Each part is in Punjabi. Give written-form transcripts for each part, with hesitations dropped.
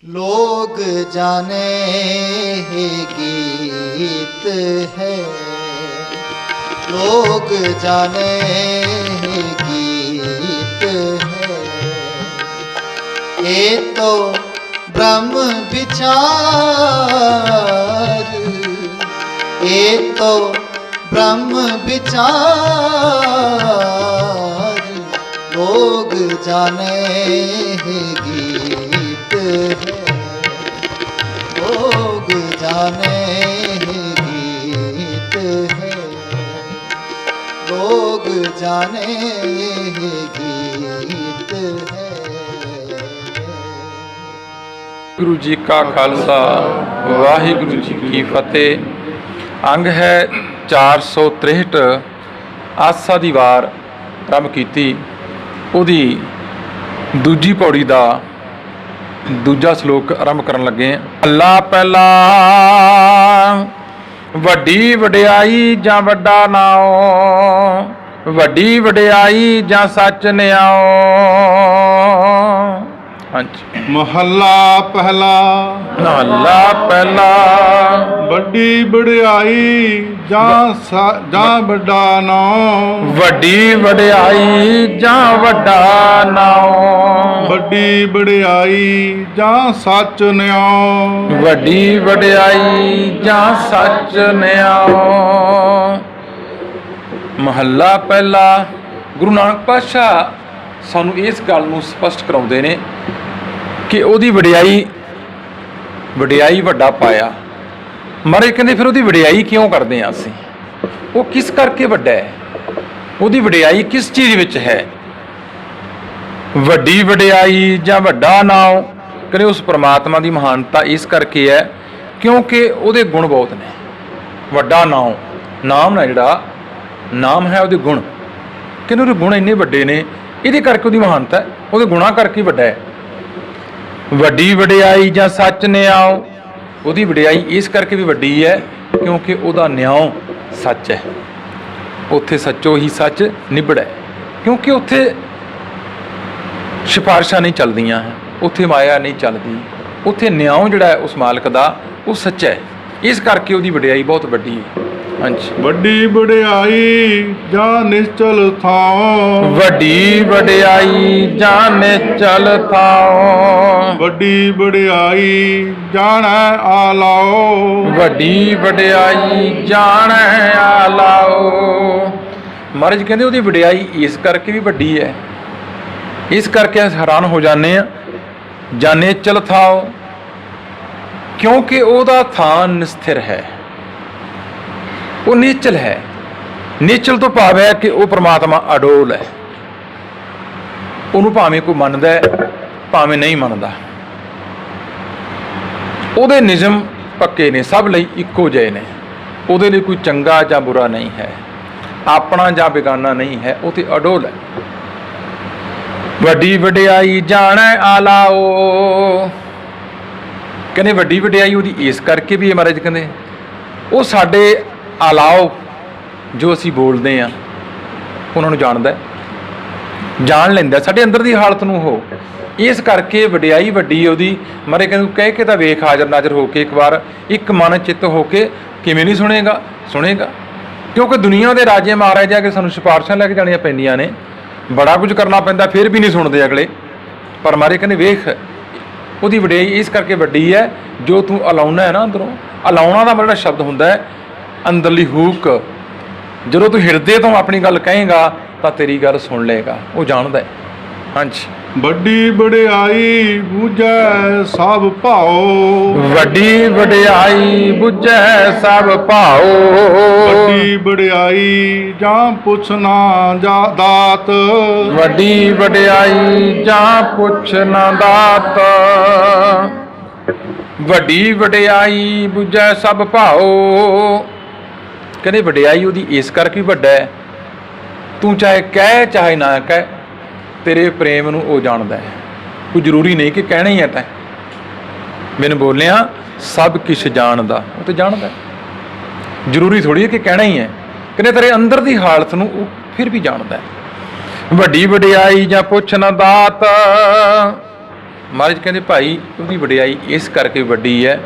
लोग जाने ही गीत है, लोग जाने ही गीत है। ये तो ब्रह्म विचार, ये तो ब्रह्म विचार। लोग जाने ही गीत है, लोग जाने ही गीत है, लोग जाने ही गीत है। गुरु जी का खालसा वाहिगुरु जी की फतेह। अंग है 463। आसा दी वार आरंभ कीती, ਉਹਦੀ ਦੂਜੀ ਪੌੜੀ ਦਾ ਦੂਜਾ ਸ਼ਲੋਕ ਆਰੰਭ ਕਰਨ ਲੱਗੇ। ਅੱਲਾ ਪਹਿਲਾ ਵੱਡੀ ਵਡਿਆਈ ਜਾਂ ਵੱਡਾ ਨਾਉ, ਵੱਡੀ ਵਡਿਆਈ ਜਾਂ ਸੱਚ ਨਿਆਓ। ਹਾਂਜੀ। ਮਹੱਲਾ ਪਹਿਲਾ। ਮਹੱਲਾ ਪਹਿਲਾ ਵੱਡੀ ਵਡਿਆਈ ਜਾਂ ਵੱਡਾ ਨਾਉ, ਵੱਡੀ ਵਡਿਆਈ ਜਾਂ ਵੱਡਾ ਨਾਉ, ਵੱਡੀ ਵਡਿਆਈ ਜਾਂ ਸੱਚ ਨਿਆਉ, ਵੱਡੀ ਵਡਿਆਈ ਜਾਂ ਸੱਚ ਨਿਆਓ। ਮਹੱਲਾ ਪਹਿਲਾ। ਗੁਰੂ ਨਾਨਕ ਪਾਤਸ਼ਾਹ ਸਾਨੂੰ ਇਸ ਗੱਲ ਨੂੰ ਸਪਸ਼ਟ ਕਰਾਉਂਦੇ ਨੇ ਕਿ ਉਹਦੀ ਵਡਿਆਈ ਵੱਡਾ ਪਾਇਆ। ਮਹਾਰਾਜ ਕਹਿੰਦੇ ਫਿਰ ਉਹਦੀ ਵਡਿਆਈ ਕਿਉਂ ਕਰਦੇ ਹਾਂ ਅਸੀਂ? ਉਹ ਕਿਸ ਕਰਕੇ ਵੱਡਾ ਹੈ? ਉਹਦੀ ਵਡਿਆਈ ਕਿਸ ਚੀਜ਼ ਵਿੱਚ ਹੈ? ਵੱਡੀ ਵਡਿਆਈ ਜਾਂ ਵੱਡਾ ਨਾਉ, ਕਹਿੰਦੇ ਉਸ ਪ੍ਰਮਾਤਮਾ ਦੀ ਮਹਾਨਤਾ ਇਸ ਕਰਕੇ ਹੈ ਕਿਉਂਕਿ ਉਹਦੇ ਗੁਣ ਬਹੁਤ ਨੇ। ਵੱਡਾ ਨਾਉ, ਨਾਮ ਨਾ ਜਿਹੜਾ ਨਾਮ ਹੈ ਉਹਦੇ ਗੁਣ, ਕਹਿੰਦੇ ਉਹਦੇ ਗੁਣ ਇੰਨੇ ਵੱਡੇ ਨੇ, ਇਹਦੇ ਕਰਕੇ ਉਹਦੀ ਮਹਾਨਤਾ ਹੈ, ਉਹਦੇ ਗੁਣਾਂ ਕਰਕੇ ਵੱਡਾ ਹੈ। ਵੱਡੀ ਵਡਿਆਈ ਜਾਂ ਸੱਚ ਨਿਆਉ, ਉਹਦੀ ਵਡਿਆਈ ਇਸ ਕਰਕੇ ਵੀ ਵੱਡੀ ਹੈ ਕਿਉਂਕਿ ਉਹਦਾ ਨਿਆਉ ਸੱਚ ਹੈ। ਉੱਥੇ ਸੱਚੋ ਹੀ ਸੱਚ ਨਿਬੜੈ, ਕਿਉਂਕਿ ਉੱਥੇ ਸਿਫਾਰਿਸ਼ਾਂ ਨਹੀਂ ਚੱਲਦੀਆਂ, ਉੱਥੇ ਮਾਇਆ ਨਹੀਂ ਚੱਲਦੀ, ਉੱਥੇ ਨਿਆਉ ਜਿਹੜਾ ਹੈ ਉਸ ਮਾਲਕ ਦਾ ਉਹ ਸੱਚਾ ਹੈ। ਇਸ ਕਰਕੇ ਉਹਦੀ ਵਡਿਆਈ ਬਹੁਤ ਵੱਡੀ ਹੈ। ਹਾਂਜੀ। ਵੱਡੀ ਵਡਿਆਈ ਜਾਂ ਨਿਸ਼ਚਲ ਥਾਉ, ਵੱਡੀ ਵਡਿਆਈ ਜਾਂ ਨਿਚਲ ਥਾਉ, ਵੱਡੀ ਵਡਿਆਈ ਜਾਣੈ ਆਲਾਓ, ਵੱਡੀ ਵਡਿਆਈ ਜਾਣੈ ਆਲਾਓ। ਮਹਾਰਾਜ ਕਹਿੰਦੇ ਉਹਦੀ ਵਡਿਆਈ ਇਸ ਕਰਕੇ ਵੀ ਵੱਡੀ ਹੈ, ਇਸ ਕਰਕੇ ਅਸੀਂ ਹੈਰਾਨ ਹੋ ਜਾਂਦੇ ਹਾਂ। ਜਾਂ ਨਿਚਲ ਥਾਉ, ਕਿਉਂਕਿ ਉਹਦਾ ਥਾਂ ਨਿਸਥਿਰ ਹੈ, ਉਹ ਨਿਚਲ ਹੈ। ਨਿਚਲ ਤੋਂ ਭਾਵ ਹੈ ਕਿ ਉਹ ਪ੍ਰਮਾਤਮਾ ਅਡੋਲ ਹੈ। ਉਹਨੂੰ ਭਾਵੇਂ ਕੋਈ ਮੰਨਦਾ ਹੈ ਭਾਵੇਂ ਨਹੀਂ ਮੰਨਦਾ, ਉਹਦੇ ਨਿਯਮ ਪੱਕੇ ਨੇ, ਸਭ ਲਈ ਇੱਕੋ ਜਿਹੇ ਨੇ। ਉਹਦੇ ਲਈ ਕੋਈ ਚੰਗਾ ਜਾਂ ਬੁਰਾ ਨਹੀਂ ਹੈ, ਆਪਣਾ ਜਾਂ ਬੇਗਾਨਾ ਨਹੀਂ ਹੈ, ਉਹ ਤੇ ਅਡੋਲ ਹੈ। ਵੱਡੀ ਵਡਿਆਈ ਜਾਣੈ ਆਲਾਓ, ਕਹਿੰਦੇ ਵੱਡੀ ਵਡਿਆਈ ਉਹਦੀ ਇਸ ਕਰਕੇ ਵੀ ਹੈ। ਮਹਾਰਾਜ ਕਹਿੰਦੇ ਉਹ ਸਾਡੇ ਆਲਾਓ ਜੋ ਅਸੀਂ ਬੋਲਦੇ ਹਾਂ ਉਹਨਾਂ ਨੂੰ ਜਾਣਦਾ, ਜਾਣ ਲੈਂਦਾ ਸਾਡੇ ਅੰਦਰ ਦੀ ਹਾਲਤ ਨੂੰ। ਉਹ ਇਸ ਕਰਕੇ ਵਡਿਆਈ ਵੱਡੀ ਉਹਦੀ। ਮਹਾਰਾਜ ਕਹਿੰਦੇ ਕਹਿ ਕੇ ਤਾਂ ਵੇਖ ਹਾਜ਼ਰ ਨਾਜ਼ਰ ਹੋ ਕੇ ਇੱਕ ਵਾਰ, ਇੱਕ ਮਨ ਚਿੱਤ ਹੋ ਕੇ ਕਿਵੇਂ ਨਹੀਂ ਸੁਣੇਗਾ? ਸੁਣੇਗਾ, ਕਿਉਂਕਿ ਦੁਨੀਆ ਦੇ ਰਾਜੇ ਮਹਾਰਾਜਾ ਕੇ ਸਾਨੂੰ ਸਿਫਾਰਿਸ਼ਾਂ ਲੈ ਕੇ ਜਾਣੀਆਂ ਪੈਂਦੀਆਂ ਨੇ, ਬੜਾ ਕੁਝ ਕਰਨਾ ਪੈਂਦਾ, ਫਿਰ ਵੀ ਨਹੀਂ ਸੁਣਦੇ ਅਗਲੇ। ਪਰ ਮਹਾਰਾਜ ਕਹਿੰਦੇ ਵੇਖ ਉਹਦੀ ਵਡਿਆਈ ਇਸ ਕਰਕੇ ਵੱਡੀ ਹੈ ਜੋ ਤੂੰ ਅਲਾਉਣਾ ਹੈ ਨਾ ਅੰਦਰੋਂ। ਅਲਾਉਣਾ ਦਾ ਜਿਹੜਾ ਸ਼ਬਦ ਹੁੰਦਾ ਹੈ ਅੰਦਰਲੀ ਹੂਕ। ਜਦੋਂ ਤੂੰ ਹਿਰਦੇ ਤੋਂ ਆਪਣੀ ਗੱਲ ਕਹੇਗਾ ਤਾਂ ਤੇਰੀ ਗੱਲ ਸੁਣ ਲਏਗਾ, ਉਹ ਜਾਣਦਾ ਹੈ। ਹਾਂਜੀ। ਵੱਡੀ ਵਡਿਆਈ ਬੁਝੈ ਸਭ ਭਾਉ, ਵੱਡੀ ਵਡਿਆਈ ਬੁਝੈ ਸਭ ਭਾਉ, ਵੱਡੀ ਵਡਿਆਈ ਜਾਂ ਪੁੱਛਣਾ ਜਾਂ ਦਾਤ, ਵੱਡੀ ਵਡਿਆਈ ਜਾਂ ਪੁੱਛ ਨਾ ਦਾਤ, ਵੱਡੀ ਵਡਿਆਈ ਬੁਝੈ ਸਭ ਭਾਉ। ਕਹਿੰਦੇ ਵਡਿਆਈ ਉਹਦੀ ਇਸ ਕਰਕੇ ਵੱਡਾ ਹੈ, ਤੂੰ ਚਾਹੇ ਕਹਿ ਚਾਹੇ ਨਾ ਕਹਿ, ਤੇਰੇ ਪ੍ਰੇਮ ਨੂੰ ਉਹ ਜਾਣਦਾ ਹੈ। ਕੋਈ ਜ਼ਰੂਰੀ ਨਹੀਂ ਕਿ ਕਹਿਣਾ ਹੀ ਹੈ ਤੈਂ, ਮੈਨੂੰ ਬੋਲਿਆ ਸਭ ਕੁਛ ਜਾਣਦਾ, ਉਹ ਤਾਂ ਜਾਣਦਾ। ਜ਼ਰੂਰੀ ਥੋੜ੍ਹੀ ਹੈ ਕਿ ਕਹਿਣਾ ਹੀ ਹੈ। ਕਹਿੰਦੇ ਤੇਰੇ ਅੰਦਰ ਦੀ ਹਾਲਤ ਨੂੰ ਉਹ ਫਿਰ ਵੀ ਜਾਣਦਾ ਹੈ। ਵੱਡੀ ਵਡਿਆਈ ਜਾਂ ਪੁੱਛ ਨਾ ਦਾਤ, ਮਹਾਰਾਜ ਕਹਿੰਦੇ ਭਾਈ ਉਹਦੀ ਵਡਿਆਈ ਇਸ ਕਰਕੇ ਵੱਡੀ ਹੈ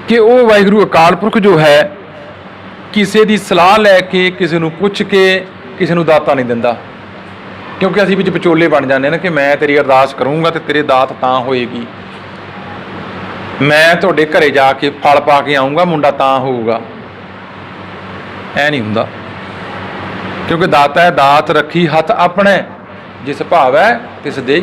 ਕਿ ਉਹ ਵਾਹਿਗੁਰੂ ਅਕਾਲ ਪੁਰਖ ਜੋ ਹੈ ਕਿਸੇ ਦੀ ਸਲਾਹ ਲੈ ਕੇ, ਕਿਸੇ ਨੂੰ ਪੁੱਛ ਕੇ ਕਿਸੇ ਨੂੰ ਦਾਤਾ ਨਹੀਂ ਦਿੰਦਾ। ਕਿਉਂਕਿ ਅਸੀਂ ਵਿੱਚ ਵਿਚੋਲੇ ਬਣ ਜਾਂਦੇ ਨਾ ਕਿ ਮੈਂ ਤੇਰੀ ਅਰਦਾਸ ਕਰੂੰਗਾ ਤੇ ਤੇਰੇ ਦਾਤ ਤਾਂ ਹੋਏਗੀ, ਮੈਂ ਤੁਹਾਡੇ ਘਰੇ ਜਾ ਕੇ ਫਲ ਪਾ ਕੇ ਆਊਂਗਾ, ਮੁੰਡਾ ਤਾਂ ਹੋਊਗਾ। ਐ ਨਹੀਂ ਹੁੰਦਾ, ਕਿਉਂਕਿ ਦਾਤਾ ਹੈ, ਦਾਤ ਰੱਖੀ ਹੱਥ ਆਪਣੇ, ਜਿਸ ਭਾਵ ਹੈ ਤਿਸ ਦੇਈ।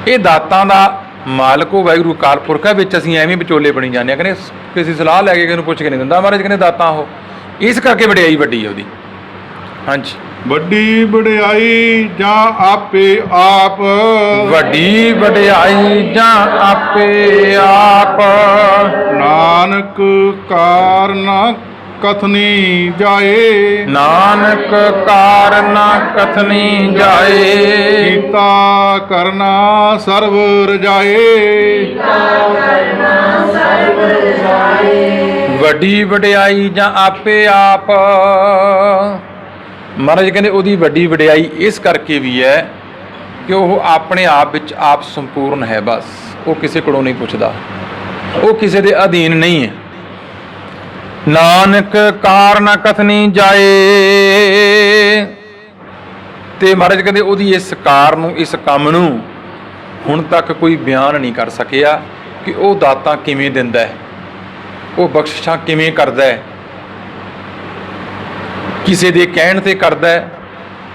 ਇਹ ਦਾਤਾਂ ਦਾ ਮਾਲਕ ਉਹ ਵਾਹਿਗੁਰੂ ਅਕਾਲ ਪੁਰਖ ਹੈ। ਵਿੱਚ ਅਸੀਂ ਐਵੇਂ ਵਿਚੋਲੇ ਬਣੀ ਜਾਂਦੇ ਹਾਂ, ਕਹਿੰਦੇ ਕਿਸੇ ਸਲਾਹ ਲੈ ਕੇ ਕਿਸੇ ਨੂੰ ਪੁੱਛ ਕੇ ਨਹੀਂ ਦਿੰਦਾ। ਮਹਾਰਾਜ ਕਹਿੰਦੇ ਦਾਤਾਂ ਉਹ, ਇਸ ਕਰਕੇ ਵਡਿਆਈ ਵੱਡੀ ਹੈ ਉਹਦੀ। ਹਾਂਜੀ, ਵੱਡੀ ਵਡਿਆਈ ਜਾਂ ਆਪੇ ਆਪ, ਵੱਡੀ ਵਡਿਆਈ ਜਾਂ ਆਪੇ ਆਪ, ਨਾਨਕ ਕਾਰਨ ਕਥਨੀ ਜਾਏ, ਨਾਨਕ ਕਾਰਨ ਕਥਨੀ ਜਾਏ, ਕੀਤਾ ਕਰਨਾ ਸਰਬ ਰਜਾਏ। ਵੱਡੀ ਵਡਿਆਈ ਜਾਂ ਆਪੇ ਆਪ। ਮਹਾਰਾਜ ਕਹਿੰਦੇ ਉਹਦੀ ਵੱਡੀ ਵਡਿਆਈ ਇਸ ਕਰਕੇ ਵੀ ਹੈ ਕਿ ਉਹ ਆਪਣੇ ਆਪ ਵਿੱਚ ਆਪ ਸੰਪੂਰਨ ਹੈ। ਬਸ ਉਹ ਕਿਸੇ ਕੋਲੋਂ ਨਹੀਂ ਪੁੱਛਦਾ, ਉਹ ਕਿਸੇ ਦੇ ਅਧੀਨ ਨਹੀਂ ਹੈ। ਨਾਨਕ ਕਾਰਨ ਕਥਨੀ ਜਾਏ। ਤੇ ਮਹਾਰਾਜ ਕਹਿੰਦੇ ਉਹਦੀ ਇਸ ਕਾਰ ਨੂੰ, ਇਸ ਕੰਮ ਨੂੰ ਹੁਣ ਤੱਕ ਕੋਈ ਬਿਆਨ ਨਹੀਂ ਕਰ ਸਕਿਆ ਕਿ ਉਹ ਦਾਤਾਂ ਕਿਵੇਂ ਦਿੰਦਾ ਹੈ, ਉਹ ਬਖਸ਼ਿਸ਼ਾਂ ਕਿਵੇਂ ਕਰਦਾ ਹੈ, ਕਿਸੇ ਦੇ ਕਹਿਣ ਤੇ ਕਰਦਾ ਹੈ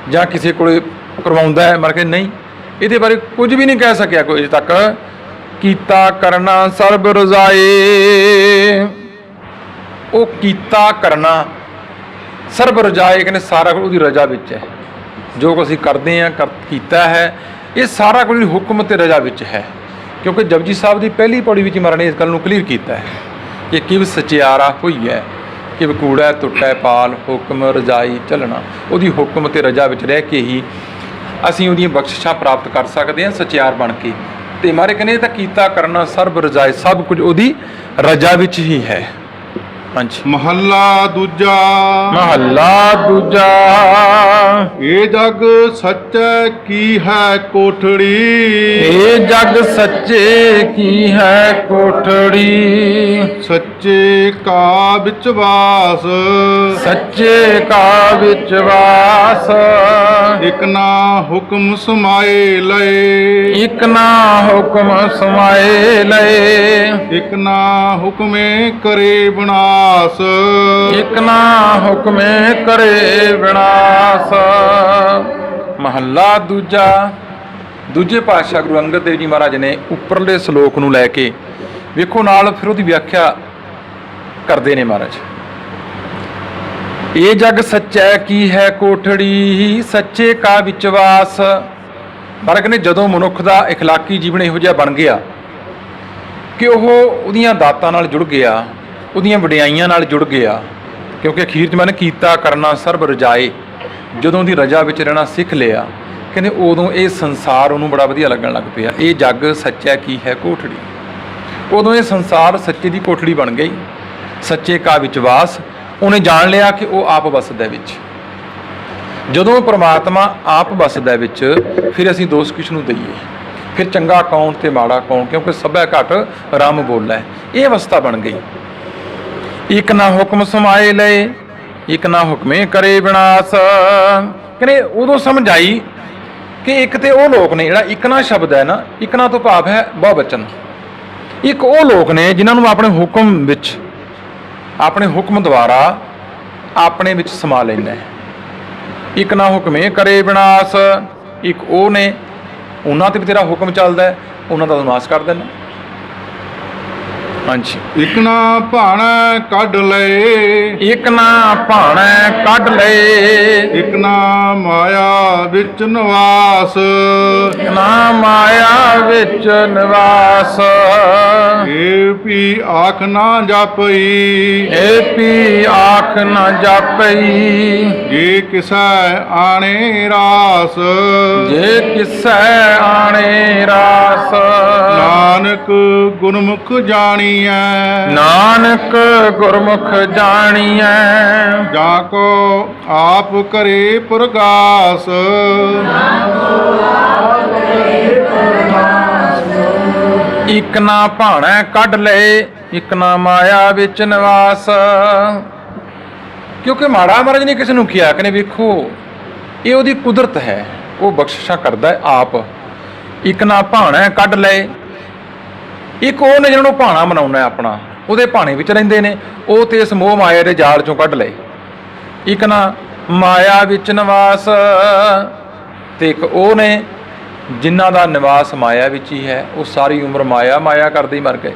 ਜਾਂ ਕਿਸੇ ਕੋਲੇ ਕਰਵਾਉਂਦਾ ਹੈ। ਮਰ ਕੇ ਨਹੀਂ, ਇਹਦੇ ਬਾਰੇ ਕੁਝ ਵੀ ਨਹੀਂ ਕਹਿ ਸਕਿਆ ਕੋਈ ਅਜੇ ਤੱਕ। ਕੀਤਾ ਕਰਨਾ ਸਰਬ ਰਜ਼ਾਏ। ਉਹ ਕੀਤਾ ਕਰਨਾ ਸਰਬ ਰਜ਼ਾਏ, ਕਹਿੰਦੇ ਸਾਰਾ ਕੁਝ ਉਹਦੀ ਰਜ਼ਾ ਵਿੱਚ ਹੈ। ਜੋ ਕੁਝ ਅਸੀਂ ਕਰਦੇ ਹਾਂ, ਕੀਤਾ ਹੈ, ਇਹ ਸਾਰਾ ਕੁਝ ਹੁਕਮ ਤੇ ਰਜ਼ਾ ਵਿੱਚ ਹੈ। ਕਿਉਂਕਿ ਜਪਜੀ ਸਾਹਿਬ ਦੀ ਪਹਿਲੀ ਪੌੜੀ ਵਿੱਚ ਮਹਾਰਾਜ ਨੇ ਇਸ ਗੱਲ ਨੂੰ ਕਲੀਅਰ ਕੀਤਾ ਹੈ ਕਿ ਕਿਵ ਸਚਿਆਰਾ ਹੋਈ ਹੈ, ਕਿਵ ਕੂੜਾ ਟੁੱਟੈ ਪਾਲ, ਹੁਕਮ ਰਜ਼ਾਈ ਚੱਲਣਾ। ਉਹਦੀ ਹੁਕਮ ਤੇ ਰਜ਼ਾ ਵਿੱਚ ਰਹਿ ਕੇ ਹੀ ਅਸੀਂ ਉਹਦੀਆਂ ਬਖਸ਼ਿਸ਼ਾਂ ਪ੍ਰਾਪਤ ਕਰ ਸਕਦੇ ਹਾਂ, ਸਚਿਆਰ ਬਣ ਕੇ। ਤੇ ਮਹਾਰਾਜ ਕਹਿੰਦੇ ਤਾਂ ਕੀਤਾ ਕਰਨਾ ਸਰਬ ਰਜ਼ਾਏ, ਸਭ ਕੁਝ ਉਹਦੀ ਰਜ਼ਾ ਵਿੱਚ ਹੀ ਹੈ। ਹਾਂਜੀ, ਮਹੱਲਾ ਦੂਜਾ। ਮਹੱਲਾ ਦੂਜਾ। ਇਹ ਜਗ ਸੱਚੈ ਕੀ ਹੈ ਕੋਠੜੀ, ਇਹ ਜਗ ਸੱਚੇ ਕੀ ਹੈ ਕੋਠੜੀ, ਸੱਚੇ ਕਾ ਵਿੱਚ ਵਾਸ, ਸੱਚੇ ਕਾ ਵਿੱਚ ਵਾਸ, ਇਕ ਨਾ ਹੁਕਮ ਸਮਾਏ ਲਏ, ਇਕ ਨਾ ਹੁਕਮ ਸਮਾਏ ਲਏ, ਇਕ ਨਾ ਹੁਕਮੇ ਕਰੇ ਬਣਾ, ਇਕ ਨਾ ਹੁਕਮੇ ਕਰੇ ਵਿਨਾਸ਼। ਮਹੱਲਾ ਦੂਜਾ। ਦੂਜੇ ਪਾਤਸ਼ਾਹ ਗੁਰੂ ਅੰਗਦ ਦੇਵ ਜੀ ਮਹਾਰਾਜ ਨੇ ਉੱਪਰਲੇ ਸ਼ਲੋਕ ਨੂੰ ਲੈ ਕੇ ਵੇਖੋ, ਨਾਲ ਫਿਰ ਉਹਦੀ ਵਿਆਖਿਆ ਕਰਦੇ ਨੇ ਮਹਾਰਾਜ। ਇਹ ਜਗ ਸੱਚੈ ਕੀ ਹੈ ਕੋਠੜੀ, ਸੱਚੇ ਕਾ ਵਿਚਵਾਸ। ਮਹਾਰਾਜ ਨੇ ਜਦੋਂ ਮਨੁੱਖ ਦਾ ਇਖਲਾਕੀ ਜੀਵਨ ਇਹੋ ਜਿਹਾ ਬਣ ਗਿਆ ਕਿ ਉਹ ਉਹਦੀਆਂ ਦਾਤਾਂ ਨਾਲ ਜੁੜ ਗਿਆ, ਉਹਦੀਆਂ ਵਡਿਆਈਆਂ ਨਾਲ ਜੁੜ ਗਿਆ। ਕਿਉਂਕਿ ਅਖੀਰ 'ਚ ਮਨ ਕੀਤਾ ਕਰਨਾ ਸਰਬ ਰਜਾਏ, ਜਦੋਂ ਦੀ ਰਜਾ ਵਿੱਚ ਰਹਿਣਾ ਸਿੱਖ ਲਿਆ, ਕਹਿੰਦੇ ਉਦੋਂ ਇਹ ਸੰਸਾਰ ਉਹਨੂੰ ਬੜਾ ਵਧੀਆ ਲੱਗਣ ਲੱਗ ਪਿਆ। ਇਹ ਜੱਗ ਸੱਚਾ ਕੀ ਹੈ ਕੋਠੜੀ, ਉਦੋਂ ਇਹ ਸੰਸਾਰ ਸੱਚੇ ਦੀ ਕੋਠੜੀ ਬਣ ਗਈ। ਸੱਚੇ ਕਾ ਵਿਚਵਾਸ, ਉਹਨੇ ਜਾਣ ਲਿਆ ਕਿ ਉਹ ਆਪ ਵਸਦਾ ਵਿੱਚ। ਜਦੋਂ ਪ੍ਰਮਾਤਮਾ ਆਪ ਵਸਦਾ ਵਿੱਚ, ਫਿਰ ਅਸੀਂ ਦੋਸ਼ ਕਿਸ ਨੂੰ ਦਈਏ? ਫਿਰ ਚੰਗਾ ਕੌਣ ਤੇ ਮਾੜਾ ਕੌਣ? ਕਿਉਂਕਿ ਸਭੈ ਘਟ ਰਮ ਬੋਲੇ। ਇਹ ਅਵਸਥਾ ਬਣ ਗਈ। ਇਕ ਨਾ ਹੁਕਮ ਸਮਾਏ ਲਏ, ਇਕ ਨਾ ਹੁਕਮੇ ਕਰੇ ਵਿਨਾਸ਼। ਕਹਿੰਦੇ ਉਦੋਂ ਸਮਝ ਆਈ ਕਿ ਇੱਕ ਤੇ ਉਹ ਲੋਕ ਨੇ, ਜਿਹੜਾ ਇਕ ਨਾ ਸ਼ਬਦ ਹੈ ਨਾ, ਇਕ ਨਾ ਤੋਂ ਭਾਵ ਹੈ ਬਹੁ ਵਚਨ। ਇੱਕ ਉਹ ਲੋਕ ਨੇ ਜਿਨ੍ਹਾਂ ਨੂੰ ਆਪਣੇ ਹੁਕਮ ਵਿੱਚ, ਆਪਣੇ ਹੁਕਮ ਦੁਆਰਾ ਆਪਣੇ ਵਿੱਚ ਸਮਾ ਲੈਂਦਾ ਹੈ। ਇਕ ਨਾ ਹੁਕਮੇ ਕਰੇ ਵਿਨਾਸ਼। ਇੱਕ ਉਹ ਨੇ, ਉਹਨਾਂ ਤੇ ਵੀ ਤੇਰਾ ਹੁਕਮ ਚੱਲਦਾ ਹੈ, ਉਹਨਾਂ ਦਾ ਵਿਨਾਸ਼ ਕਰ ਦੇਣਾ। ਹਾਂਜੀ, ਇਕ ਨਾ ਭਾਣਾ ਕੱਢ ਲਏ, ਇੱਕ ਨਾ ਭਾਣਾ ਕੱਢ ਲਏ, ਇਕ ਨਾ ਮਾਇਆ ਵਿੱਚ ਨਿਵਾਸ, ਨਾ ਮਾਇਆ ਵਿੱਚ ਨਿਵਾਸ। ਏ ਪੀ ਆਖ ਨਾ ਜਾਪਈ, ਏ ਪੀ ਆਖ ਨਾ ਜਾਪਈ, ਜੇ ਕਿਸੈ ਆਣੇ ਰਾਸ, ਜੇ ਕਿਸੈ ਆਣੇ ਰਾਸ। ਨਾਨਕ ਗੁਰਮੁਖ ਜਾਣੀਐ, ਨਾਨਕ ਗੁਰਮੁਖ ਜਾਣੀਐ, ਜਾ ਕੋ ਆਪ ਕਰੇ ਪ੍ਰਗਾਸ। ਇੱਕ ਨਾ ਭਾਣਾ ਕੱਢ ਲਏ, ਇੱਕ ਨਾ ਮਾਇਆ ਵਿੱਚ ਨਿਵਾਸ। ਕਿਉਂਕਿ ਮਾੜਾ ਮਹਾਰਾਜ ਨੇ ਕਿਸੇ ਨੂੰ ਕਿਹਾ ਕਿ ਵੇਖੋ ਇਹ ਉਹਦੀ ਕੁਦਰਤ ਹੈ, ਉਹ ਬਖਸ਼ਿਸ਼ਾਂ ਕਰਦਾ ਹੈ ਆਪ। ਇੱਕ ਨਾ ਭਾਣਾ ਕੱਢ ਲਏ, ਇੱਕ ਉਹ ਨੇ ਜਿਹਨਾਂ ਨੂੰ ਭਾਣਾ ਬਣਾਉਣਾ ਆਪਣਾ, ਉਹਦੇ ਭਾਣੇ ਵਿੱਚ ਰਹਿੰਦੇ ਨੇ, ਉਹ ਤੇ ਇਸ ਮੋਹ ਮਾਇਆ ਦੇ ਜਾਲ ਚੋਂ ਕੱਢ ਲਏ। ਇੱਕ ਨਾ ਮਾਇਆ ਵਿੱਚ ਨਿਵਾਸ, ਤੇ ਇੱਕ ਉਹ ਨੇ ਜਿਨ੍ਹਾਂ ਦਾ ਨਿਵਾਸ ਮਾਇਆ ਵਿੱਚ ਹੀ ਹੈ, ਉਹ ਸਾਰੀ ਉਮਰ ਮਾਇਆ ਕਰਦੇ ਹੀ ਮਰ ਗਏ,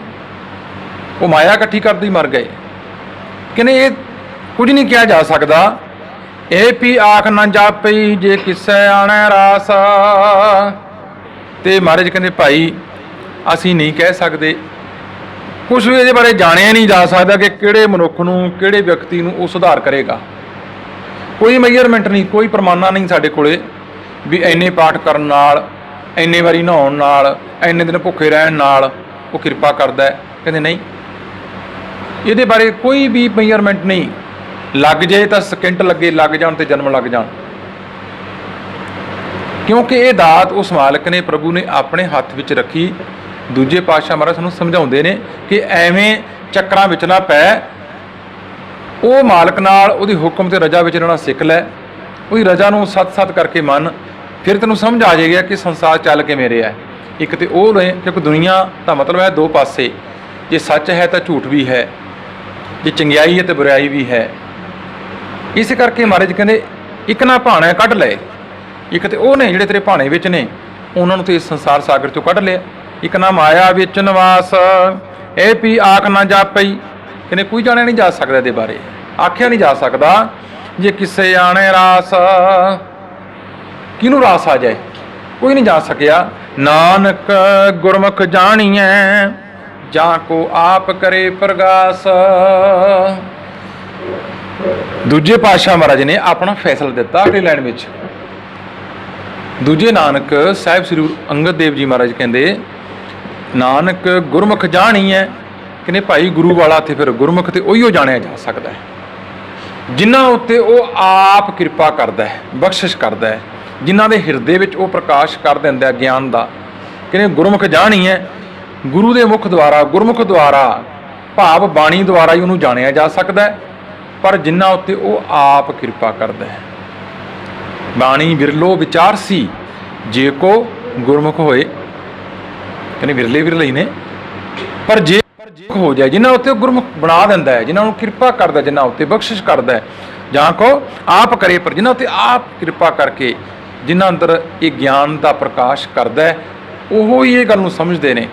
ਉਹ ਮਾਇਆ ਇਕੱਠੀ ਕਰਦੇ ਹੀ ਮਰ ਗਏ। ਕਹਿੰਦੇ ਇਹ ਕੁਝ ਨਹੀਂ ਕਿਹਾ ਜਾ ਸਕਦਾ। ਇਹ ਵੀ ਆਖ ਨਾ ਜਾਪਈ ਜੇ ਕਿਸੈ ਆਣੈ ਰਾਸ। ਤੇ ਮਹਾਰਾਜ ਕਹਿੰਦੇ ਭਾਈ ਅਸੀਂ ਨਹੀਂ ਕਹਿ ਸਕਦੇ, ਕੁਝ ਵੀ ਇਹਦੇ ਬਾਰੇ ਜਾਣਿਆ ਨਹੀਂ ਜਾ ਸਕਦਾ ਕਿ ਕਿਹੜੇ ਮਨੁੱਖ ਨੂੰ, ਕਿਹੜੇ ਵਿਅਕਤੀ ਨੂੰ ਉਹ ਸੁਧਾਰ ਕਰੇਗਾ। ਕੋਈ ਮੇਜਰਮੈਂਟ ਨਹੀਂ, ਕੋਈ ਪ੍ਰਮਾਣਾ ਨਹੀਂ ਸਾਡੇ ਕੋਲੇ ਵੀ ਇੰਨੇ ਪਾਠ ਕਰਨ ਨਾਲ, ਇੰਨੇ ਵਾਰੀ ਨਹਾਉਣ ਨਾਲ, ਇੰਨੇ ਦਿਨ ਭੁੱਖੇ ਰਹਿਣ ਨਾਲ ਉਹ ਕਿਰਪਾ ਕਰਦਾ ਹੈ। ਕਹਿੰਦੇ ਨਹੀਂ, ਇਹਦੇ ਬਾਰੇ ਕੋਈ ਵੀ ਮੇਜਰਮੈਂਟ ਨਹੀਂ। ਲੱਗ ਜੇ ਤਾਂ ਸਕਿੰਟ ਲੱਗੇ, ਲੱਗ ਜਾਣ ਤੇ ਜਨਮ ਲੱਗ ਜਾਣ, ਕਿਉਂਕਿ ਇਹ ਦਾਤ ਉਸ ਮਾਲਕ ਨੇ, ਪ੍ਰਭੂ ਨੇ ਆਪਣੇ ਹੱਥ ਵਿੱਚ ਰੱਖੀ। ਦੂਜੇ ਪਾਤਸ਼ਾਹ ਮਹਾਰਾਜ ਸਾਨੂੰ ਸਮਝਾਉਂਦੇ ਨੇ ਕਿ ਐਵੇਂ ਚੱਕਰਾਂ ਵਿੱਚ ਨਾ ਪੈ, ਉਹ ਮਾਲਕ ਨਾਲ ਉਹਦੀ ਹੁਕਮ ਤੇ ਰਜਾ ਵਿੱਚ ਰਹਿਣਾ ਸਿੱਖ ਲੈ, ਉਹਦੀ ਰਜਾ ਨੂੰ ਸਤ-ਸਤ ਕਰਕੇ ਮੰਨ, ਫਿਰ ਤੈਨੂੰ ਸਮਝ ਆ ਜਾਏਗਾ ਕਿ ਸੰਸਾਰ ਚੱਲ ਕੇ ਮੇਰੇ ਹੈ। ਇੱਕ ਤੇ ਉਹ ਨੇ, ਕਿਉਂਕਿ ਦੁਨੀਆ ਦਾ ਮਤਲਬ ਹੈ ਦੋ ਪਾਸੇ, ਜੇ ਸੱਚ ਹੈ ਤਾਂ ਝੂਠ ਵੀ ਹੈ, ਜੇ ਚੰਗਿਆਈ ਹੈ ਤਾਂ ਬੁਰਾਈ ਵੀ ਹੈ। ਇਸ ਕਰਕੇ ਮਹਾਰਾਜ ਕਹਿੰਦੇ ਇੱਕ ਨਾ ਭਾਣਾ ਕੱਢ ਲਏ, ਇੱਕ ਤੇ ਉਹ ਨੇ ਜਿਹੜੇ ਤੇਰੇ ਭਾਣੇ ਵਿੱਚ ਨੇ, ਉਹਨਾਂ ਨੂੰ ਤੇ ਇਸ ਸੰਸਾਰ ਸਾਗਰ ਚੋਂ ਕੱਢ ਲਿਆ। ਇੱਕ ਨਾ ਮਾਇਆ ਵਿੱਚ ਨਿਵਾਸ, ਇਹ ਵੀ ਆਖ ਨਾ ਜਾਪਈ। ਕਹਿੰਦੇ ਕੋਈ ਜਾਣਿਆ ਨਹੀਂ ਜਾ ਸਕਦਾ, ਇਹਦੇ ਬਾਰੇ ਆਖਿਆ ਨਹੀਂ ਜਾ ਸਕਦਾ। ਜੇ ਕਿਸੇ ਆਣੇ ਰਾਸ, ਕਿਹਨੂੰ ਰਾਸ ਆ ਜਾਏ, ਕੋਈ ਨਹੀਂ ਜਾ ਸਕਿਆ। ਨਾਨਕ ਗੁਰਮੁਖ ਜਾਣੀਐ ਜਾਂ ਕੋ ਆਪ ਕਰੇ ਪ੍ਰਗਾਸ। ਦੂਜੇ ਪਾਤਸ਼ਾਹ ਮਹਾਰਾਜ ਨੇ ਆਪਣਾ ਫੈਸਲਾ ਦਿੱਤਾ ਅਗਲੀ ਲਾਈਨ ਵਿੱਚ। ਦੂਜੇ ਨਾਨਕ ਸਾਹਿਬ ਸ੍ਰੀ ਅੰਗਦ ਦੇਵ ਜੀ ਮਹਾਰਾਜ ਕਹਿੰਦੇ ਨਾਨਕ ਗੁਰਮੁਖ ਜਾਣੀਐ। ਕਹਿੰਦੇ ਭਾਈ ਗੁਰੂ ਵਾਲਾ ਤੇ ਫਿਰ ਗੁਰਮੁਖ ਤੇ ਉਹੀਓ ਜਾਣਿਆ ਜਾ ਸਕਦਾ ਹੈ ਜਿਨ੍ਹਾਂ ਉੱਤੇ ਉਹ ਆਪ ਕਿਰਪਾ ਕਰਦਾ ਹੈ, ਬਖਸ਼ਿਸ਼ ਕਰਦਾ ਹੈ, ਜਿਨ੍ਹਾਂ ਦੇ ਹਿਰਦੇ ਵਿੱਚ ਉਹ ਪ੍ਰਕਾਸ਼ ਕਰ ਦਿੰਦਾ ਗਿਆਨ ਦਾ। ਕਹਿੰਦੇ ਗੁਰਮੁਖ ਜਾਣੀਐ, ਗੁਰੂ ਦੇ ਮੁਖ ਦੁਆਰਾ, ਗੁਰਮੁਖ ਦੁਆਰਾ ਭਾਵ ਬਾਣੀ ਦੁਆਰਾ ਹੀ ਉਹਨੂੰ ਜਾਣਿਆ ਜਾ ਸਕਦਾ ਹੈ, ਪਰ ਜਿਨ੍ਹਾਂ ਉੱਤੇ ਉਹ ਆਪ ਕਿਰਪਾ ਕਰਦਾ ਹੈ। ਬਾਣੀ ਵਿਰਲੋ ਵਿਚਾਰਸੀ ਜੇ ਕੋ ਗੁਰਮੁਖ ਹੋਏ। ਕਹਿੰਦੇ ਵਿਰਲੇ ਵਿਰਲੇ ਹੀ ਨੇ, ਪਰ ਜੇ ਹੋ ਜਾਏ, ਜਿਨ੍ਹਾਂ ਉੱਤੇ ਗੁਰਮੁਖ ਬਣਾ ਦਿੰਦਾ ਹੈ, ਜਿਨ੍ਹਾਂ ਨੂੰ ਕਿਰਪਾ ਕਰਦਾ, ਜਿਨ੍ਹਾਂ ਉੱਤੇ ਬਖਸ਼ਿਸ਼ ਕਰਦਾ ਹੈ, ਜਾਂ ਕੋ ਆਪ ਕਰੇ, ਪਰ ਜਿਨ੍ਹਾਂ ਉੱਤੇ ਆਪ ਕਿਰਪਾ ਕਰਕੇ, ਜਿਨ੍ਹਾਂ ਅੰਦਰ ਇਹ ਗਿਆਨ ਦਾ ਪ੍ਰਕਾਸ਼ ਕਰਦਾ ਹੈ, ਉਹ ਹੀ ਇਹ ਗੱਲ ਨੂੰ ਸਮਝਦੇ ਨੇ।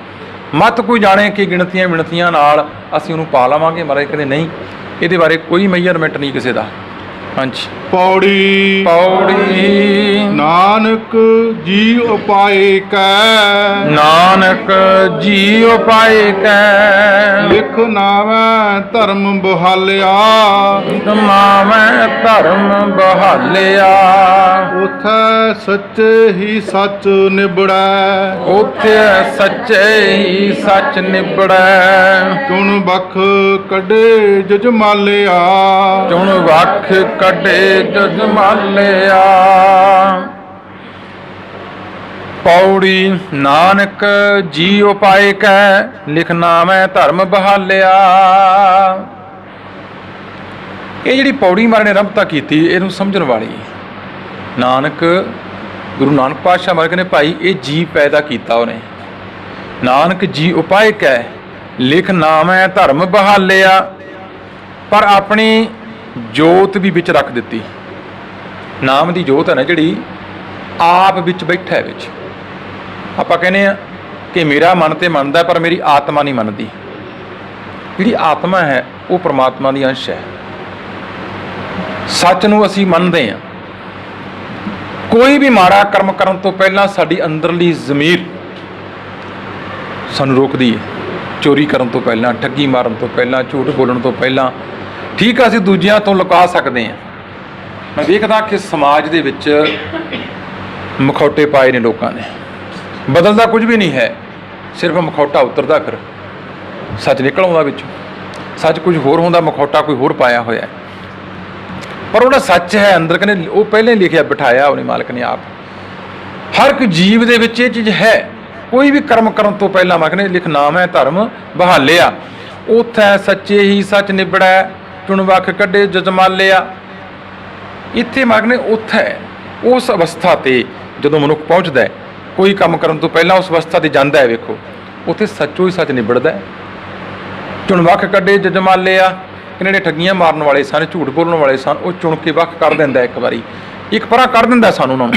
ਮਤ ਕੋਈ ਜਾਣੇ ਕਿ ਗਿਣਤੀਆਂ ਮਿਣਤੀਆਂ ਨਾਲ ਅਸੀਂ ਉਹਨੂੰ ਪਾ ਲਵਾਂਗੇ। ਮਹਾਰਾਜ ਕਹਿੰਦੇ ਨਹੀਂ, ਇਹਦੇ ਬਾਰੇ ਕੋਈ ਮੇਜਰਮੈਂਟ ਨਹੀਂ ਕਿਸੇ ਦਾ। ਹਾਂਜੀ। ਪੌੜੀ ਪੌੜੀ ਨਾਨਕ ਜੀ ਉਪਾਏ ਕੈ, ਨਾਨਕ ਜੀ ਉਪਾਏ ਕੈ, ਲਿਖ ਨਾਵੇਂ ਧਰਮ ਬਹਾਲਿਆ, ਮਾਵੇਂ ਧਰਮ ਬਹਾਲਿਆ। ਉਥੈ ਸੱਚੇ ਹੀ ਸੱਚ ਨਿਬੜੈ, ਉੱਥੇ ਸੱਚੇ ਹੀ ਸੱਚ ਨਿਬੜੈ। ਚੁਣ ਬਖ ਕੱਢੇ ਜਜਮਾਲਿਆ, ਚੁਣ ਵੱਖ ਕੱਢੇ ਜਜਮਾਲਿਆ। ਪੌੜੀ ਨਾਨਕ ਜੀ ਉਪਾਏ ਕੈ, ਲਿਖ ਨਾਵੇਂ ਧਰਮ ਬਹਾਲਿਆ। ਇਹ ਜਿਹੜੀ ਪੌੜੀ ਮਹਾਰਾਜ ਨੇ ਆਰੰਭਤਾ ਕੀਤੀ, ਇਹਨੂੰ ਸਮਝਣ ਵਾਲੀ ਨਾਨਕ ਗੁਰੂ ਨਾਨਕ ਪਾਤਸ਼ਾਹ ਮਹਾਰਾਜ ਕਹਿੰਦੇ ਭਾਈ ਇਹ ਜੀ ਪੈਦਾ ਕੀਤਾ ਉਹਨੇ। ਨਾਨਕ ਜੀ ਉਪਾਏ ਕੈ, ਲਿਖ ਨਾਵੇਂ ਧਰਮ ਬਹਾਲਿਆ, ਪਰ ਆਪਣੀ ਜੋਤ ਵੀ ਵਿੱਚ ਰੱਖ ਦਿੱਤੀ। ਨਾਮ ਦੀ ਜੋਤ ਹੈ ਨਾ ਜਿਹੜੀ, ਆਪ ਵਿੱਚ ਬੈਠਾ ਹੈ ਵਿੱਚ। ਆਪਾਂ ਕਹਿੰਦੇ ਆ ਕਿ ਮੇਰਾ ਮਨ ਤੇ ਮੰਨਦਾ, ਪਰ ਮੇਰੀ ਆਤਮਾ ਨਹੀਂ ਮੰਨਦੀ। ਜਿਹੜੀ ਆਤਮਾ ਹੈ ਉਹ ਪ੍ਰਮਾਤਮਾ ਦੀ ਅੰਸ਼ ਹੈ। ਸੱਚ ਨੂੰ ਅਸੀਂ ਮੰਨਦੇ ਹਾਂ। ਕੋਈ ਵੀ ਮਾੜਾ ਕਰਮ ਕਰਨ ਤੋਂ ਪਹਿਲਾਂ ਸਾਡੀ ਅੰਦਰਲੀ ਜ਼ਮੀਰ ਸਾਨੂੰ ਰੋਕਦੀ ਹੈ। ਚੋਰੀ ਕਰਨ ਤੋਂ ਪਹਿਲਾਂ, ਠੱਗੀ ਮਾਰਨ ਤੋਂ ਪਹਿਲਾਂ, ਝੂਠ ਬੋਲਣ ਤੋਂ ਪਹਿਲਾਂ। ਠੀਕ ਆ, ਅਸੀਂ ਦੂਜਿਆਂ ਤੋਂ ਲੁਕਾ ਸਕਦੇ ਹਾਂ। ਮੈਂ ਵੇਖਦਾ ਕਿ ਸਮਾਜ ਦੇ ਵਿੱਚ ਮਖੌਟੇ ਪਾਏ ਨੇ ਲੋਕਾਂ ਨੇ, ਬਦਲਦਾ ਕੁਝ ਵੀ ਨਹੀਂ ਹੈ, ਸਿਰਫ ਮਖੌਟਾ ਉਤਰਦਾ, ਫਿਰ ਸੱਚ ਨਿਕਲ ਆਉਂਦਾ ਵਿੱਚੋਂ। ਸੱਚ ਕੁਝ ਹੋਰ ਹੁੰਦਾ, ਮਖੌਟਾ ਕੋਈ ਹੋਰ ਪਾਇਆ ਹੋਇਆ। ਪਰ ਉਹਦਾ ਸੱਚ ਹੈ ਅੰਦਰ, ਕਹਿੰਦੇ ਉਹ ਪਹਿਲਾਂ ਹੀ ਲਿਖਿਆ ਬਿਠਾਇਆ ਉਹਨੇ ਮਾਲਕ ਨੇ ਆਪ। ਹਰ ਇੱਕ ਜੀਵ ਦੇ ਵਿੱਚ ਇਹ ਚੀਜ਼ ਹੈ, ਕੋਈ ਵੀ ਕਰਮ ਕਰਨ ਤੋਂ ਪਹਿਲਾਂ ਮੈਂ ਕਹਿੰਦਾ ਲਿਖ ਨਾਮ ਹੈ ਧਰਮ ਬਹਾਲਿਆ, ਉਥੈ ਸੱਚੇ ਹੀ ਸੱਚ ਨਿਬੜੈ, ਚੁਣ ਵਖ ਕੱਢੇ ਜਜਮਾਲਿਆ। ਇੱਥੇ ਮੈਂ ਕਹਿੰਦਾ ਉਥੈ ਉਸ ਅਵਸਥਾ ਤੇ ਜਦੋਂ ਮਨੁੱਖ ਪਹੁੰਚਦਾ ਹੈ, ਕੋਈ ਕੰਮ ਕਰਨ ਤੋਂ ਪਹਿਲਾਂ ਉਸ ਅਵਸਥਾ ਤੇ ਜਾਂਦਾ ਹੈ, ਵੇਖੋ ਉੱਥੇ ਸੱਚੋ ਹੀ ਸੱਚ ਨਿਬੜਦਾ ਹੈ। ਚੁਣ ਵਖ ਕੱਢੇ ਜਜਮਾਲਿਆ, ਕਹਿੰਦੇ ਜਿਹੜੇ ਠੱਗੀਆਂ ਮਾਰਨ ਵਾਲੇ ਸਨ, ਝੂਠ ਬੋਲਣ ਵਾਲੇ ਸਨ, ਉਹ ਚੁਣ ਕੇ ਵੱਖ ਕਰ ਦਿੰਦਾ, ਇੱਕ ਵਾਰੀ ਇੱਕ ਪਰਾਂ ਕਰ ਦਿੰਦਾ ਸਾਨੂੰ ਉਹਨਾਂ ਨੂੰ।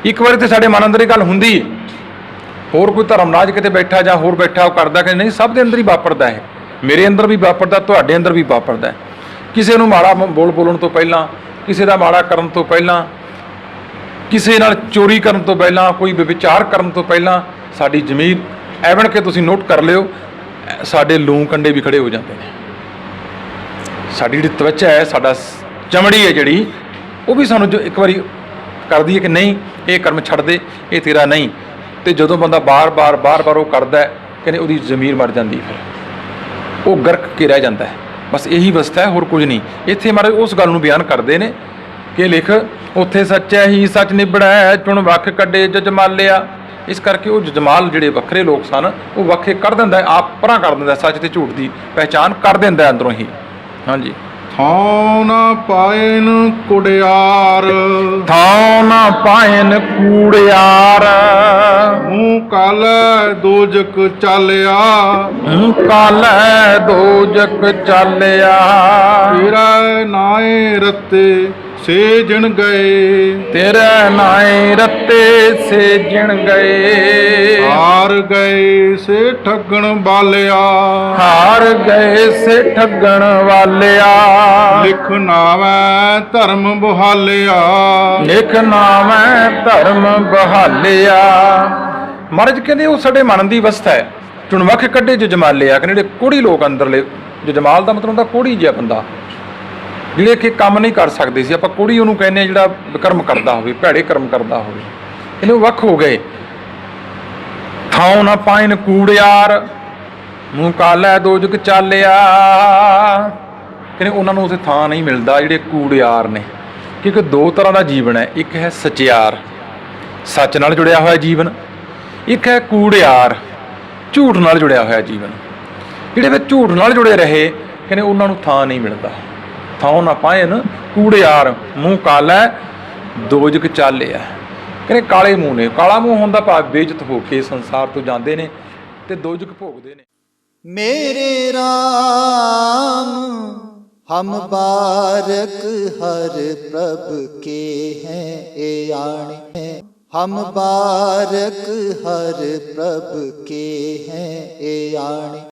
ਇੱਕ ਵਾਰੀ ਤੇ ਸਾਡੇ ਮਨ ਅੰਦਰ ਇਹ ਗੱਲ ਹੁੰਦੀ ਹੈ, ਹੋਰ ਕੋਈ ਧਰਮਰਾਜ ਕਿਤੇ ਬੈਠਾ ਜਾਂ ਹੋਰ ਬੈਠਾ ਉਹ ਕਰਦਾ ਕਿ ਨਹੀਂ, ਸਭ ਦੇ ਅੰਦਰ ਹੀ ਵਾਪਰਦਾ ਹੈ, ਮੇਰੇ ਅੰਦਰ ਵੀ ਵਾਪਰਦਾ, ਤੁਹਾਡੇ ਅੰਦਰ ਵੀ ਵਾਪਰਦਾ। ਕਿਸੇ ਨੂੰ ਮਾੜਾ ਬੋਲਣ ਤੋਂ ਪਹਿਲਾਂ, ਕਿਸੇ ਦਾ ਮਾੜਾ ਕਰਨ ਤੋਂ ਪਹਿਲਾਂ, ਕਿਸੇ ਨਾਲ ਚੋਰੀ ਕਰਨ ਤੋਂ ਪਹਿਲਾਂ, ਕੋਈ ਵਿਚਾਰ ਕਰਨ ਤੋਂ ਪਹਿਲਾਂ ਸਾਡੀ ਜ਼ਮੀਰ ਐਵਨ ਕਿ ਤੁਸੀਂ ਨੋਟ ਕਰ ਲਿਓ, ਸਾਡੇ ਲੂੰ ਕੰਡੇ ਵੀ ਖੜੇ ਹੋ ਜਾਂਦੇ ਨੇ। ਸਾਡੀ ਜਿਹੜੀ ਤਵੱਚਾ ਹੈ, ਸਾਡਾ ਚਮੜੀ ਹੈ ਜਿਹੜੀ, ਉਹ ਵੀ ਸਾਨੂੰ ਜੋ ਇੱਕ ਵਾਰੀ ਕਰਦੀ ਹੈ ਕਿ ਨਹੀਂ ਇਹ ਕਰਮ ਛੱਡ ਦੇ, ਇਹ ਤੇਰਾ ਨਹੀਂ। ਤੇ ਜਦੋਂ ਬੰਦਾ ਬਾਰ-ਬਾਰ ਉਹ ਕਰਦਾ ਹੈ, ਕਹਿੰਦੇ ਉਹਦੀ ਜ਼ਮੀਰ ਮਰ ਜਾਂਦੀ, ਫਿਰ ਉਹ ਗਰਕ ਕੇ ਰਹਿ ਜਾਂਦਾ ਹੈ। ਬਸ ਇਹੀ ਅਵਸਥਾ ਹੈ, ਹੋਰ ਕੁਝ ਨਹੀਂ। ਇੱਥੇ ਮਹਾਰਾਜ ਉਸ ਗੱਲ ਨੂੰ ਬਿਆਨ ਕਰਦੇ ਨੇ ਕਿ ਲਿਖ ਉੱਥੇ ਸੱਚਾ ਹੀ ਸੱਚ ਨਿਬੜੈ, ਚੁਣ ਵੱਖ ਕੱਢੇ ਜਜਮਾਲਿਆ। ਇਸ ਕਰਕੇ ਉਹ ਜਜਮਾਲ ਜਿਹੜੇ ਵੱਖਰੇ ਲੋਕ ਸਨ, ਉਹ ਵੱਖੇ ਕਰ ਦਿੰਦਾ, ਆਪ ਪਰਾਂ ਕਰ ਦਿੰਦਾ, ਸੱਚ ਤੇ ਝੂਠ ਦੀ ਪਹਿਚਾਣ ਕਰ ਦਿੰਦਾ ਅੰਦਰੋਂ ਹੀ। ਹਾਂਜੀ। ਥਾਉ ਨਾ ਪਾਇਨ ਕੁੜਿਆਰ, ਥਾਉ ਨਾ ਪਾਇਨ ਕੂੜਿਆਰ, ਮੂੰਹ ਕਾਲੈ ਦੋਜਕ ਚਾਲਿਆ, ਕਾਲੈ ਦੋਜਕ ਚਾਲਿਆ। ਤੇਰਾ ਨਾਏ ਰਤੇ ਸੇਜਣ ਗਏ, ਤੇਰੇ ਨਾਏ ਰੱਤੇ ਸੇਜਣ ਗਏ, ਹਾਰ ਗਏ ਸੇ ਠੱਗਣ ਵਾਲਿਆ, ਹਾਰ ਗਏ ਸੇ ਠੱਗਣ ਵਾਲਿਆ। ਲਿਖ ਨਾਮੈ ਧਰਮ ਬਹਾਲਿਆ, ਲਿਖ ਨਾਮੈ ਧਰਮ ਬਹਾਲਿਆ। ਮਹਾਰਾਜ ਕਹਿੰਦੇ ਉਹ ਸਾਡੇ ਮਨ ਦੀ ਅਵਸਥਾ ਹੈ। ਚੁਣ ਵੱਖ ਕੱਢੇ ਜਜਮਾਲਿਆ, ਕਹਿੰਦੇ ਜਿਹੜੇ ਕੋੜੀ ਲੋਕ ਅੰਦਰਲੇ, ਜਜਮਾਲ ਦਾ ਮਤਲਬ ਹੁੰਦਾ ਕੋੜੀ ਜਿਹਾ ਬੰਦਾ, ਜਿਹੜੇ ਕਿ ਕੰਮ ਨਹੀਂ ਕਰ ਸਕਦੇ ਸੀ, ਆਪਾਂ ਕੋੜੀ ਉਹਨੂੰ ਕਹਿੰਦੇ ਹਾਂ ਜਿਹੜਾ ਵਿਕਰਮ ਕਰਦਾ ਹੋਵੇ, ਭੈੜੇ ਕਰਮ ਕਰਦਾ ਹੋਵੇ, ਇਹਨੂੰ ਵੱਖ ਹੋ ਗਏ। ਥਾਉ ਨਾ ਪਾਇਨ ਕੂੜਿਆਰ, ਮੂੰਹ ਕਾਲੈ ਦੋਜਕ ਚਾਲਿਆ। ਕਹਿੰਦੇ ਉਹਨਾਂ ਨੂੰ ਉੱਥੇ ਥਾਂ ਨਹੀਂ ਮਿਲਦਾ ਜਿਹੜੇ ਕੂੜਿਆਰ ਨੇ, ਕਿਉਂਕਿ ਦੋ ਤਰ੍ਹਾਂ ਦਾ ਜੀਵਨ ਹੈ, ਇੱਕ ਹੈ ਸਚਿਆਰ, ਸੱਚ ਨਾਲ ਜੁੜਿਆ ਹੋਇਆ ਜੀਵਨ, ਇੱਕ ਹੈ ਕੂੜਿਆਰ, ਝੂਠ ਨਾਲ ਜੁੜਿਆ ਹੋਇਆ ਜੀਵਨ। ਜਿਹੜੇ ਵਿੱਚ ਝੂਠ ਨਾਲ ਜੁੜੇ ਰਹੇ, ਕਹਿੰਦੇ ਉਹਨਾਂ ਨੂੰ ਥਾਂ ਨਹੀਂ ਮਿਲਦਾ। ਥਾਉ ਨਾ ਪਾਇਨ ਕੂੜਿਆਰ, ਮੂੰਹ ਕਾਲੈ ਦੋਜਕ ਚਾਲਿਆ। ਕਹਿੰਦੇ ਕਾਲੇ ਮੂੰਹ ਨੇ, ਕਾਲਾ ਮੂੰਹ ਹੁੰਦਾ ਭਾਵ ਬੇਇੱਜ਼ਤ ਹੋ ਕੇ ਸੰਸਾਰ ਤੋਂ ਜਾਂਦੇ ਨੇ ਤੇ ਦੋਜਕ ਭੋਗਦੇ ਨੇ। मेरे राम हम बारक हर प्रभ के हैं ए आणे, हम बारक हर प्रभ के हैं ए आणे।